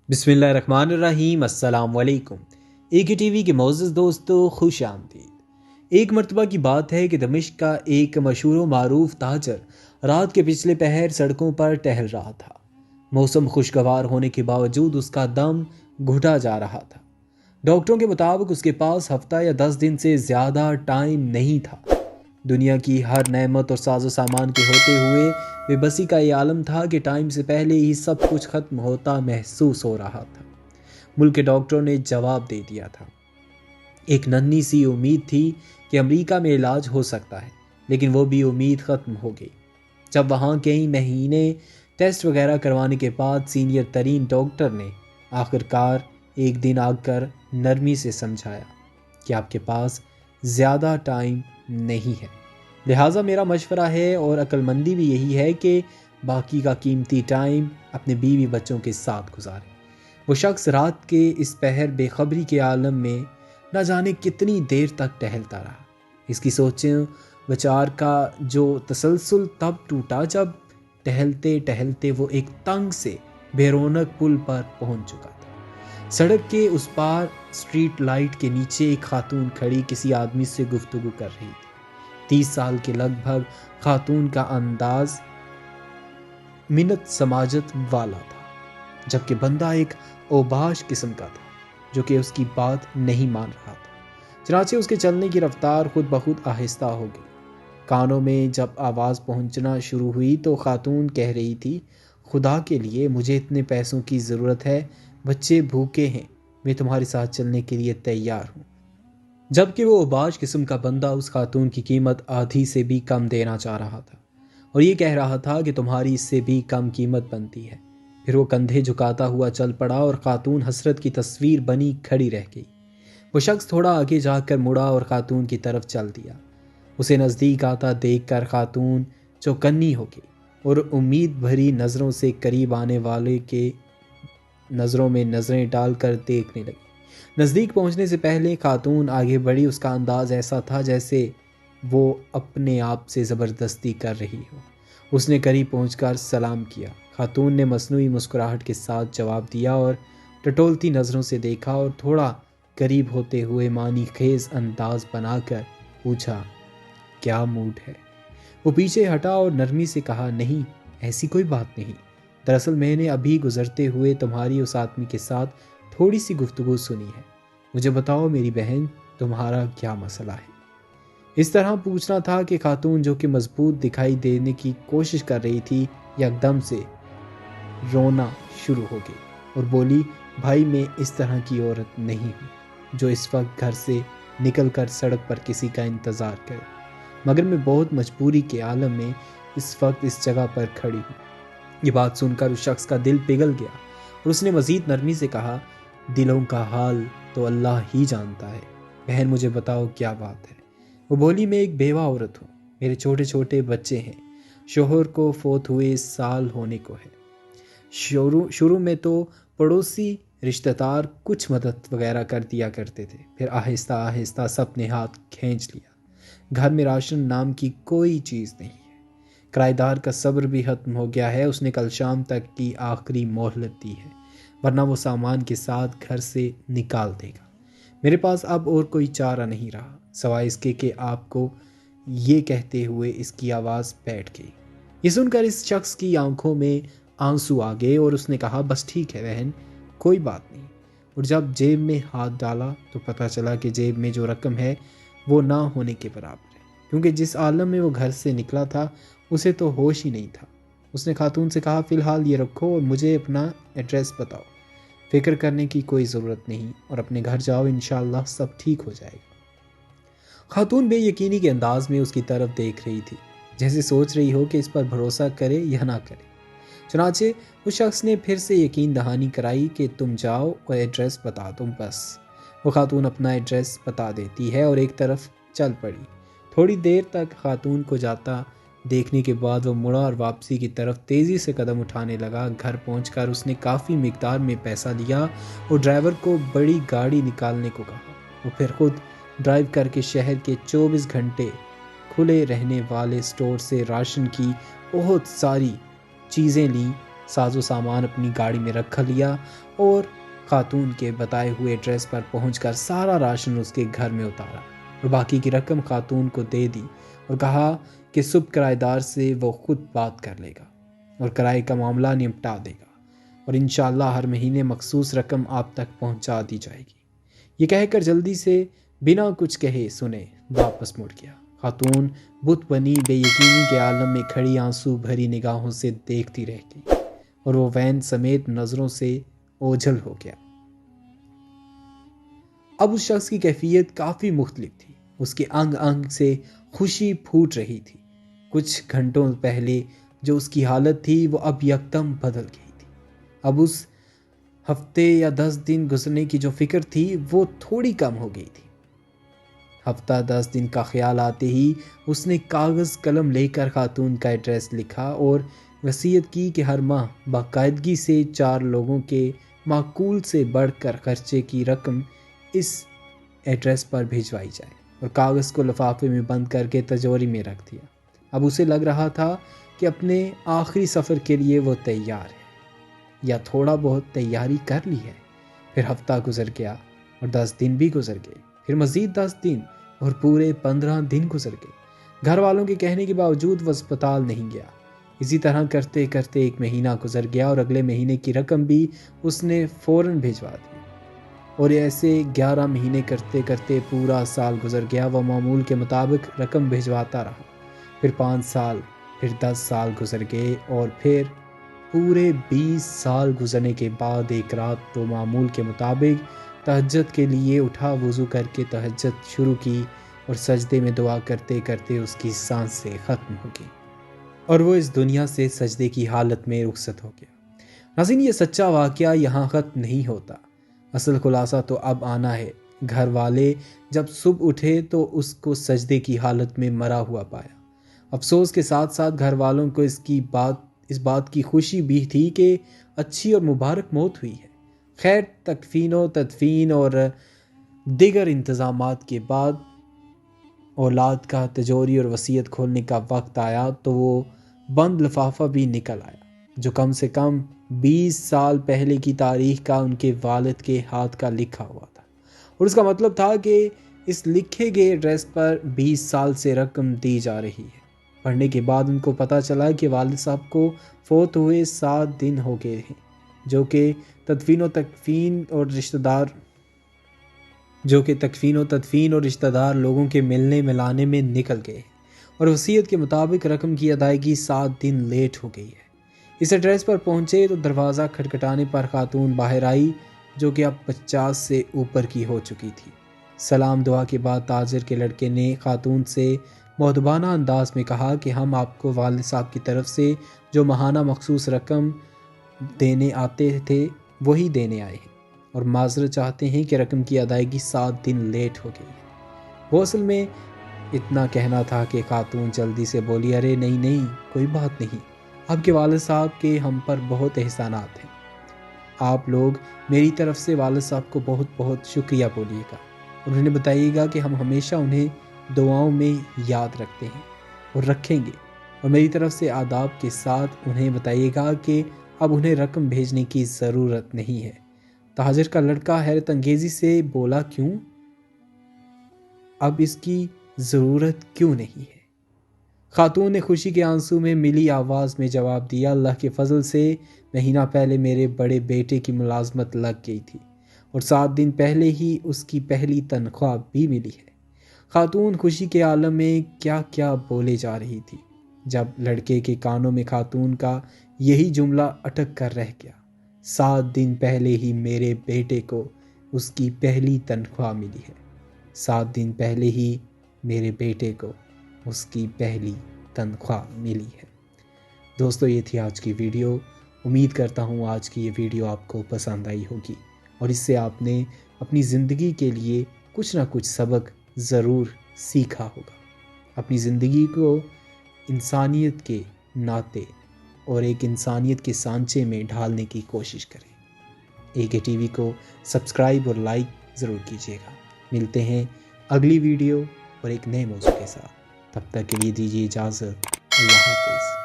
بسم اللہ الرحمن الرحیم۔ السلام علیکم۔ اے کے ٹی وی کے معزز دوستو، خوش آمدید۔ ایک مرتبہ کی بات ہے کہ دمشق کا ایک مشہور و معروف تاجر رات کے پچھلے پہر سڑکوں پر ٹہل رہا تھا۔ موسم خوشگوار ہونے کے باوجود اس کا دم گھٹا جا رہا تھا۔ ڈاکٹروں کے مطابق اس کے پاس ہفتہ یا 10 دن سے زیادہ ٹائم نہیں تھا۔ دنیا کی ہر نعمت اور ساز و سامان کے ہوتے ہوئے بے بسی کا یہ عالم تھا کہ ٹائم سے پہلے ہی سب کچھ ختم ہوتا محسوس ہو رہا تھا۔ ملک کے ڈاکٹروں نے جواب دے دیا تھا۔ ایک ننھی سی امید تھی کہ امریکہ میں علاج ہو سکتا ہے، لیکن وہ بھی امید ختم ہو گئی جب وہاں کئی مہینے ٹیسٹ وغیرہ کروانے کے بعد سینئر ترین ڈاکٹر نے آخرکار ایک دن آ کر نرمی سے سمجھایا کہ آپ کے پاس زیادہ ٹائم نہیں ہے، لہٰذا میرا مشورہ ہے اور عقل مندی بھی یہی ہے کہ باقی کا قیمتی ٹائم اپنے بیوی بچوں کے ساتھ گزاریں۔ وہ شخص رات کے اس پہر بے خبری کے عالم میں نہ جانے کتنی دیر تک ٹہلتا رہا۔ اس کی سوچیں بچار کا جو تسلسل تب ٹوٹا جب ٹہلتے ٹہلتے وہ ایک تنگ سے بے رونق پل پر پہنچ چکا تھا۔ سڑک کے اس پار اسٹریٹ لائٹ کے نیچے ایک خاتون کھڑی کسی آدمی سے گفتگو کر رہی تھی۔ 30 سال کے لگ بھگ خاتون کا انداز منت سماجت والا تھا، جبکہ بندہ ایک اوباش قسم کا تھا جو کہ اس کی بات نہیں مان رہا تھا۔ چنانچہ اس کے چلنے کی رفتار خود بخود آہستہ ہو گئی۔ کانوں میں جب آواز پہنچنا شروع ہوئی تو خاتون کہہ رہی تھی، خدا کے لیے مجھے اتنے پیسوں کی ضرورت ہے، بچے بھوکے ہیں، میں تمہارے ساتھ چلنے کے لیے تیار ہوں۔ جبکہ وہ اوباش قسم کا بندہ اس خاتون کی قیمت آدھی سے بھی کم دینا چاہ رہا تھا اور یہ کہہ رہا تھا کہ تمہاری اس سے بھی کم قیمت بنتی ہے۔ پھر وہ کندھے جھکاتا ہوا چل پڑا اور خاتون حسرت کی تصویر بنی کھڑی رہ گئی۔ وہ شخص تھوڑا آگے جا کر مڑا اور خاتون کی طرف چل دیا۔ اسے نزدیک آتا دیکھ کر خاتون چوکنی ہو گئی اور امید بھری نظروں سے قریب آنے والے کے نظروں میں نظریں ڈال کر دیکھنے لگی۔ نزدیک پہنچنے سے پہلے خاتون آگے بڑھی۔ اس کا انداز ایسا تھا جیسے وہ اپنے آپ سے زبردستی کر رہی ہو۔ اس نے قریب پہنچ کر سلام کیا۔ خاتون نے مصنوعی مسکراہٹ کے ساتھ جواب دیا اور ٹٹولتی نظروں سے دیکھا اور تھوڑا قریب ہوتے ہوئے معنی خیز انداز بنا کر پوچھا، کیا موڈ ہے؟ وہ پیچھے ہٹا اور نرمی سے کہا، نہیں ایسی کوئی بات نہیں، دراصل میں نے ابھی گزرتے ہوئے تمہاری اس آدمی کے ساتھ تھوڑی سی گفتگو سنی ہے، مجھے بتاؤ میری بہن تمہارا کیا مسئلہ ہے؟ اس طرح پوچھنا تھا کہ خاتون جو کہ مضبوط دکھائی دینے کی کوشش کر رہی تھی یکدم سے رونا شروع ہو گئی اور بولی، بھائی میں اس طرح کی عورت نہیں ہوں جو اس وقت گھر سے نکل کر سڑک پر کسی کا انتظار کرے، مگر میں بہت مجبوری کے عالم میں اس وقت اس جگہ پر کھڑی ہوں۔ یہ بات سن کر اس شخص کا دل پگھل گیا اور اس نے مزید نرمی سے کہا، دلوں کا حال تو اللہ ہی جانتا ہے، بہن مجھے بتاؤ کیا بات ہے؟ وہ بولی، میں ایک بیوہ عورت ہوں، میرے چھوٹے چھوٹے بچے ہیں، شوہر کو فوت ہوئے سال ہونے کو ہے۔ شروع میں تو پڑوسی رشتہ دار کچھ مدد وغیرہ کر دیا کرتے تھے، پھر آہستہ آہستہ سب نے ہاتھ کھینچ لیا۔ گھر میں راشن نام کی کوئی چیز نہیں ہے، کرایہ دار کا صبر بھی ختم ہو گیا ہے، اس نے کل شام تک کی آخری مہلت دی ہے، ورنہ وہ سامان کے ساتھ گھر سے نکال دے گا۔ میرے پاس اب اور کوئی چارہ نہیں رہا سوائے اس کے کہ آپ کو یہ کہتے ہوئے اس کی آواز بیٹھ گئی۔ یہ سن کر اس شخص کی آنکھوں میں آنسو آ گئے اور اس نے کہا، بس ٹھیک ہے بہن، کوئی بات نہیں۔ اور جب جیب میں ہاتھ ڈالا تو پتہ چلا کہ جیب میں جو رقم ہے وہ نہ ہونے کے برابر ہے، کیونکہ جس عالم میں وہ گھر سے نکلا تھا اسے تو ہوش ہی نہیں تھا۔ اس نے خاتون سے کہا، فی الحال یہ رکھو اور مجھے اپنا ایڈریس بتاؤ، فکر کرنے کی کوئی ضرورت نہیں اور اپنے گھر جاؤ، انشاءاللہ سب ٹھیک ہو جائے گا۔ خاتون بے یقینی کے انداز میں اس کی طرف دیکھ رہی تھی، جیسے سوچ رہی ہو کہ اس پر بھروسہ کرے یا نہ کرے۔ چنانچہ اس شخص نے پھر سے یقین دہانی کرائی کہ تم جاؤ اور ایڈریس بتا دو بس۔ وہ خاتون اپنا ایڈریس بتا دیتی ہے اور ایک طرف چل پڑی۔ تھوڑی دیر تک خاتون کو جاتا دیکھنے کے بعد وہ مڑا اور واپسی کی طرف تیزی سے قدم اٹھانے لگا۔ گھر پہنچ کر اس نے کافی مقدار میں پیسہ لیا اور ڈرائیور کو بڑی گاڑی نکالنے کو کہا۔ وہ پھر خود ڈرائیو کر کے شہر کے 24 گھنٹے کھلے رہنے والے سٹور سے راشن کی بہت ساری چیزیں لیں ساز و سامان اپنی گاڑی میں رکھ لیا اور خاتون کے بتائے ہوئے ایڈریس پر پہنچ کر سارا راشن اس کے گھر میں اتارا اور باقی کی رقم خاتون کو دے دی اور کہا کہ صبح کرایہ دار سے وہ خود بات کر لے گا اور کرائے کا معاملہ نمٹا دے گا اور انشاءاللہ ہر مہینے مخصوص رقم آپ تک پہنچا دی جائے گی۔ یہ کہہ کر جلدی سے بنا کچھ کہے سنے واپس مڑ گیا۔ خاتون بت بنی بے یقینی کے عالم میں کھڑی آنسو بھری نگاہوں سے دیکھتی رہ گئی اور وہ وین سمیت نظروں سے اوجھل ہو گیا۔ اب اس شخص کی کیفیت کافی مختلف تھی، اس کے انگ انگ سے خوشی پھوٹ رہی تھی۔ کچھ گھنٹوں پہلے جو اس کی حالت تھی وہ اب یکدم بدل گئی تھی۔ اب اس ہفتے یا 10 دن گزرنے کی جو فکر تھی وہ تھوڑی کم ہو گئی تھی۔ ہفتہ 10 دن کا خیال آتے ہی اس نے کاغذ قلم لے کر خاتون کا ایڈریس لکھا اور وصیت کی کہ ہر ماہ باقاعدگی سے 4 لوگوں کے معقول سے بڑھ کر خرچے کی رقم اس ایڈریس پر بھیجوائی جائے اور کاغذ کو لفافے میں بند کر کے تجوری میں رکھ دیا۔ اب اسے لگ رہا تھا کہ اپنے آخری سفر کے لیے وہ تیار ہے یا تھوڑا بہت تیاری کر لی ہے۔ پھر ہفتہ گزر گیا اور 10 دن بھی گزر گئے، پھر مزید 10 دن اور پورے 15 دن گزر گئے۔ گھر والوں کے کہنے کے باوجود وہ اسپتال نہیں گیا۔ اسی طرح کرتے کرتے 1 مہینہ گزر گیا اور اگلے مہینے کی رقم بھی اس نے فوراً بھیجوا دی اور ایسے 11 مہینے کرتے کرتے پورا سال گزر گیا۔ وہ معمول کے مطابق رقم بھیجواتا رہا۔ پھر 5 سال، پھر 10 سال گزر گئے اور پھر پورے 20 سال گزرنے کے بعد ایک رات وہ معمول کے مطابق تہجد کے لیے اٹھا، وضو کر کے تہجد شروع کی اور سجدے میں دعا کرتے کرتے اس کی سانسیں ختم ہو گئی اور وہ اس دنیا سے سجدے کی حالت میں رخصت ہو گیا۔ ناظرین، یہ سچا واقعہ یہاں ختم نہیں ہوتا، اصل خلاصہ تو اب آنا ہے۔ گھر والے جب صبح اٹھے تو اس کو سجدے کی حالت میں مرا ہوا پایا۔ افسوس کے ساتھ ساتھ گھر والوں کو اس بات کی خوشی بھی تھی کہ اچھی اور مبارک موت ہوئی ہے۔ خیر، تکفین و تدفین اور دیگر انتظامات کے بعد اولاد کا تجوری اور وصیت کھولنے کا وقت آیا تو وہ بند لفافہ بھی نکل آیا جو کم سے کم 20 سال پہلے کی تاریخ کا ان کے والد کے ہاتھ کا لکھا ہوا تھا اور اس کا مطلب تھا کہ اس لکھے گئے ایڈریس پر 20 سال سے رقم دی جا رہی ہے۔ پڑھنے کے بعد ان کو پتہ چلا کہ والد صاحب کو فوت ہوئے 7 دن ہو گئے ہیں، جو کہ تکفین و تدفین اور رشتہ دار لوگوں کے ملنے ملانے میں نکل گئے اور وصیت کے مطابق رقم کی ادائیگی 7 دن لیٹ ہو گئی ہے۔ اس ایڈریس پر پہنچے تو دروازہ کھٹکھٹانے پر خاتون باہر آئی جو کہ اب 50 سے اوپر کی ہو چکی تھی۔ سلام دعا کے بعد تاجر کے لڑکے نے خاتون سے مؤدبانہ انداز میں کہا کہ ہم آپ کو والد صاحب کی طرف سے جو ماہانہ مخصوص رقم دینے آتے تھے وہی دینے آئے ہیں اور معذرت چاہتے ہیں کہ رقم کی ادائیگی 7 دن لیٹ ہو گئی ہے۔ وہ اصل میں اتنا کہنا تھا کہ خاتون جلدی سے بولی، ارے نہیں کوئی بات نہیں، آپ کے والد صاحب کے ہم پر بہت احسانات ہیں، آپ لوگ میری طرف سے والد صاحب کو بہت بہت شکریہ بولیے گا اور انہیں بتائیے گا کہ ہم ہمیشہ انہیں دعاؤں میں یاد رکھتے ہیں اور رکھیں گے، اور میری طرف سے آداب کے ساتھ انہیں بتائیے گا کہ اب انہیں رقم بھیجنے کی ضرورت نہیں ہے۔ تاجر کا لڑکا حیرت انگیزی سے بولا، کیوں؟ اب اس کی ضرورت کیوں نہیں ہے؟ خاتون نے خوشی کے آنسو میں ملی آواز میں جواب دیا، اللہ کے فضل سے مہینہ پہلے میرے بڑے بیٹے کی ملازمت لگ گئی تھی اور 7 دن پہلے ہی اس کی پہلی تنخواہ بھی ملی ہے۔ خاتون خوشی کے عالم میں کیا کیا بولے جا رہی تھی جب لڑکے کے کانوں میں خاتون کا یہی جملہ اٹک کر رہ گیا، 7 دن پہلے ہی میرے بیٹے کو اس کی پہلی تنخواہ ملی ہے، 7 دن پہلے ہی میرے بیٹے کو اس کی پہلی تنخواہ ملی ہے۔ دوستو، یہ تھی آج کی ویڈیو۔ امید کرتا ہوں آج کی یہ ویڈیو آپ کو پسند آئی ہوگی اور اس سے آپ نے اپنی زندگی کے لیے کچھ نہ کچھ سبق ضرور سیکھا ہوگا۔ اپنی زندگی کو انسانیت کے ناطے اور ایک انسانیت کے سانچے میں ڈھالنے کی کوشش کریں۔ AK TV کو سبسکرائب اور لائک ضرور کیجیے گا۔ ملتے ہیں اگلی ویڈیو اور ایک نئے موضوع کے ساتھ، تب تک کے لیے دیجیے اجازت۔ اللہ حافظ۔